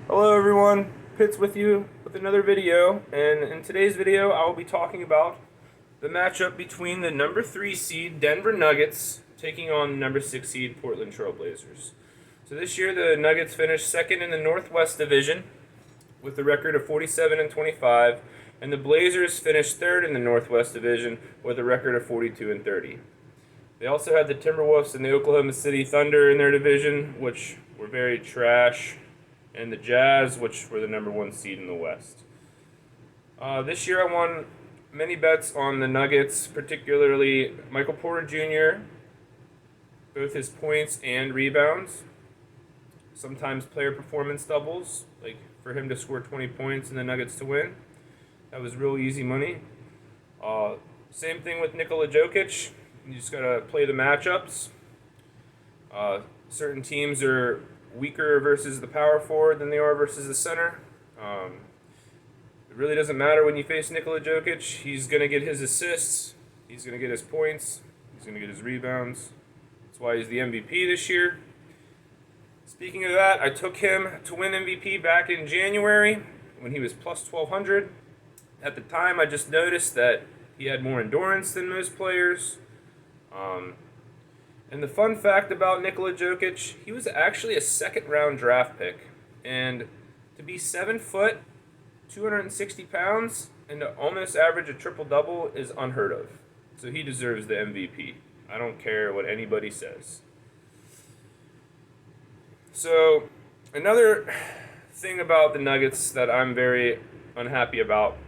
Hello everyone, Pitts with you with another video, and in today's video I will be talking about the matchup between the number 3 seed Denver Nuggets taking on the number 6 seed Portland Trail Blazers. So this year the Nuggets finished second in the Northwest Division with a record of 47-25, and the Blazers finished third in the Northwest Division with a record of 42-30. They also had the Timberwolves and the Oklahoma City Thunder in their division, which were very trash, and the Jazz, which were the number 1 seed in the West. This year I won many bets on the Nuggets, particularly Michael Porter Jr., both his points and rebounds. Sometimes player performance doubles, like for him to score 20 points and the Nuggets to win. That was real easy money. Same thing with Nikola Jokic. You just got to play the matchups. Certain teams are weaker versus the power forward than they are versus the center. It really doesn't matter when you face Nikola Jokic. He's going to get his assists. He's going to get his points. He's going to get his rebounds. That's why he's the MVP this year. Speaking of that, I took him to win MVP back in January when he was plus 1,200. At the time, I just noticed that he had more endurance than most players. And the fun fact about Nikola Jokic, he was actually a second-round draft pick. And to be 7 foot, 260 pounds, and to almost average a triple-double is unheard of. So he deserves the MVP. I don't care what anybody says. So another thing about the Nuggets that I'm very unhappy about,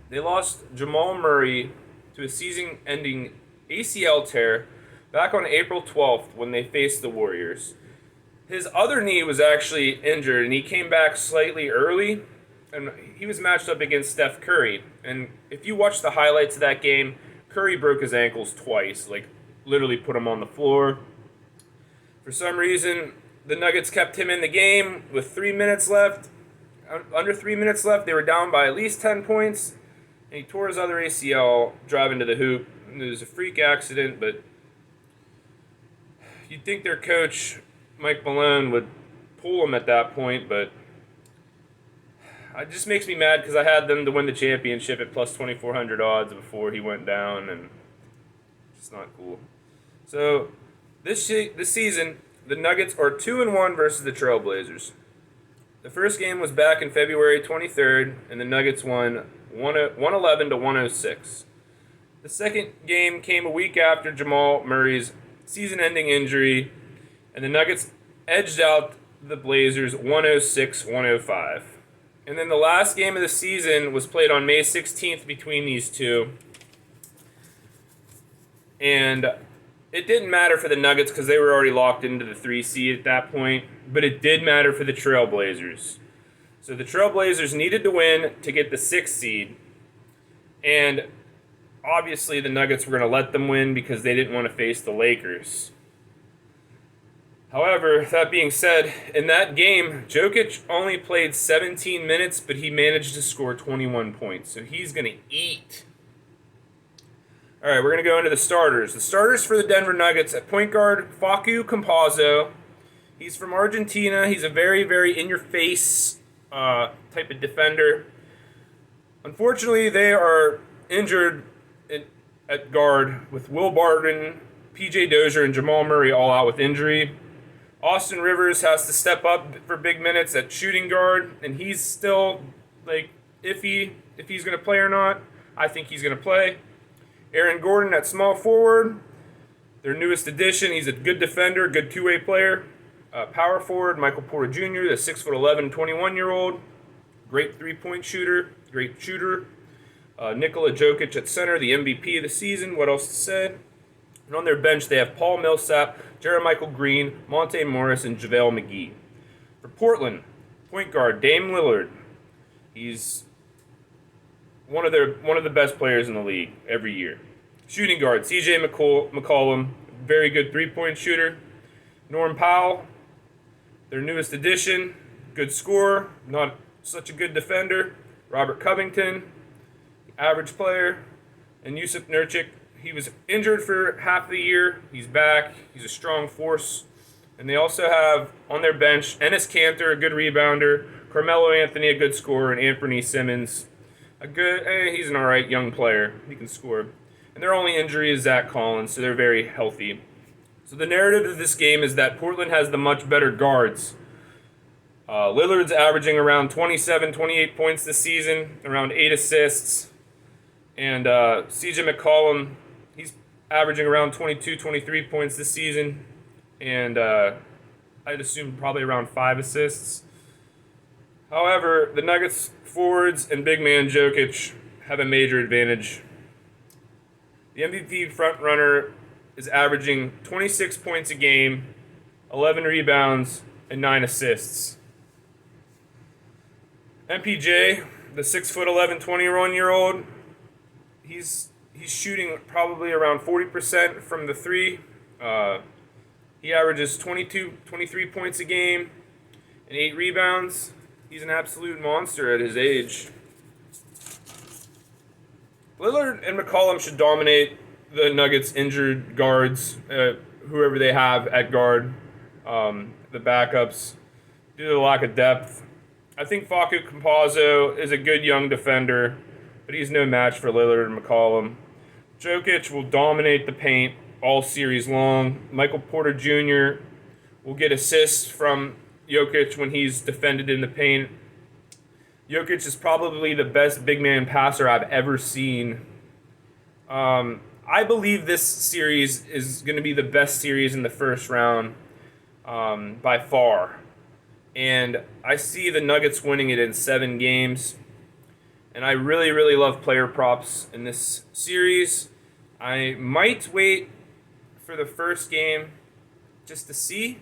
they lost Jamal Murray to a season-ending ACL tear back on April 12th when they faced the Warriors. His other knee was actually injured, and he came back slightly early, and he was matched up against Steph Curry. And if you watch the highlights of that game, Curry broke his ankles twice, like literally put him on the floor. For some reason, the Nuggets kept him in the game with 3 minutes left. Under 3 minutes left, they were down by at least 10 points, and he tore his other ACL driving to the hoop. It was a freak accident, but you'd think their coach, Mike Malone, would pull him at that point, but it just makes me mad because I had them to win the championship at plus 2,400 odds before he went down, and it's not cool. So this season, the Nuggets are 2-1 versus the Trailblazers. The first game was back in February 23rd, and the Nuggets won 111 to 106. The second game came a week after Jamal Murray's season-ending injury, and the Nuggets edged out the Blazers 106-105. And then the last game of the season was played on May 16th between these two. And it didn't matter for the Nuggets because they were already locked into the 3 seed at that point, but it did matter for the Trailblazers. So the Trailblazers needed to win to get the 6th seed, and obviously the Nuggets were going to let them win because they didn't want to face the Lakers. However, that being said, in that game, Jokic only played 17 minutes, but he managed to score 21 points. So he's going to eat. All right, we're going to go into the starters. The starters for the Denver Nuggets at point guard, Facu Campazzo. He's from Argentina. He's a very, very in-your-face type of defender. Unfortunately, they are injured at guard with Will Barton, PJ Dozier, and Jamal Murray all out with injury. Austin Rivers has to step up for big minutes at shooting guard, and he's still iffy if he's going to play or not. I think he's going to play. Aaron Gordon at small forward, their newest addition. He's a good defender, good two-way player. Power forward, Michael Porter Jr., the 6'11", 21-year-old. Great three-point shooter, great shooter. Nikola Jokic at center, the MVP of the season. What else to say? And on their bench, they have Paul Millsap, Jeremichael Green, Monte Morris, and JaVale McGee. For Portland, point guard Dame Lillard. He's one of the best players in the league every year. Shooting guard CJ McCollum, very good three-point shooter. Norm Powell, their newest addition, good scorer, not such a good defender. Robert Covington, average player. And Yusuf Nurkic, he was injured for half the year. He's back. He's a strong force And they also have on their bench Ennis Cantor, a good rebounder, Carmelo Anthony, a good scorer, and Anthony Simmons, he's an all right young player. He can score. And their only injury is Zach Collins, so they're very healthy. So the narrative of this game is that Portland has the much better guards. Lillard's averaging around 27, 28 points this season, around 8 assists. And CJ McCollum, he's averaging around 22, 23 points this season. And I'd assume probably around 5 assists. However, the Nuggets forwards and big man Jokic have a major advantage. The MVP frontrunner is averaging 26 points a game, 11 rebounds, and 9 assists. MPJ, the 6'11", 21-year-old, he's shooting probably around 40% from the three. He averages 23 points a game and 8 rebounds. He's an absolute monster at his age. Lillard and McCollum should dominate the Nuggets' injured guards, whoever they have at guard, the backups, due to the lack of depth. I think Facu Campazzo is a good young defender, but he's no match for Lillard and McCollum. Jokic will dominate the paint all series long. Michael Porter Jr. will get assists from Jokic when he's defended in the paint. Jokic is probably the best big man passer I've ever seen. I believe this series is going to be the best series in the first round by far. And I see the Nuggets winning it in 7 games. And I really, really love player props in this series. I might wait for the first game just to see,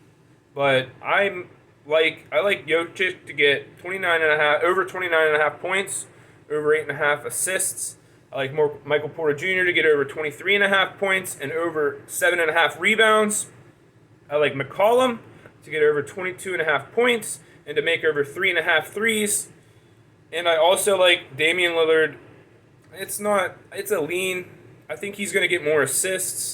but I like Jokic to get over 29.5 points, over 8.5 assists. I like Michael Porter Jr. to get over 23.5 points and over 7.5 rebounds. I like McCollum to get over 22.5 points and to make over 3.5 threes. And I also like Damian Lillard. It's a lean. I think he's going to get more assists.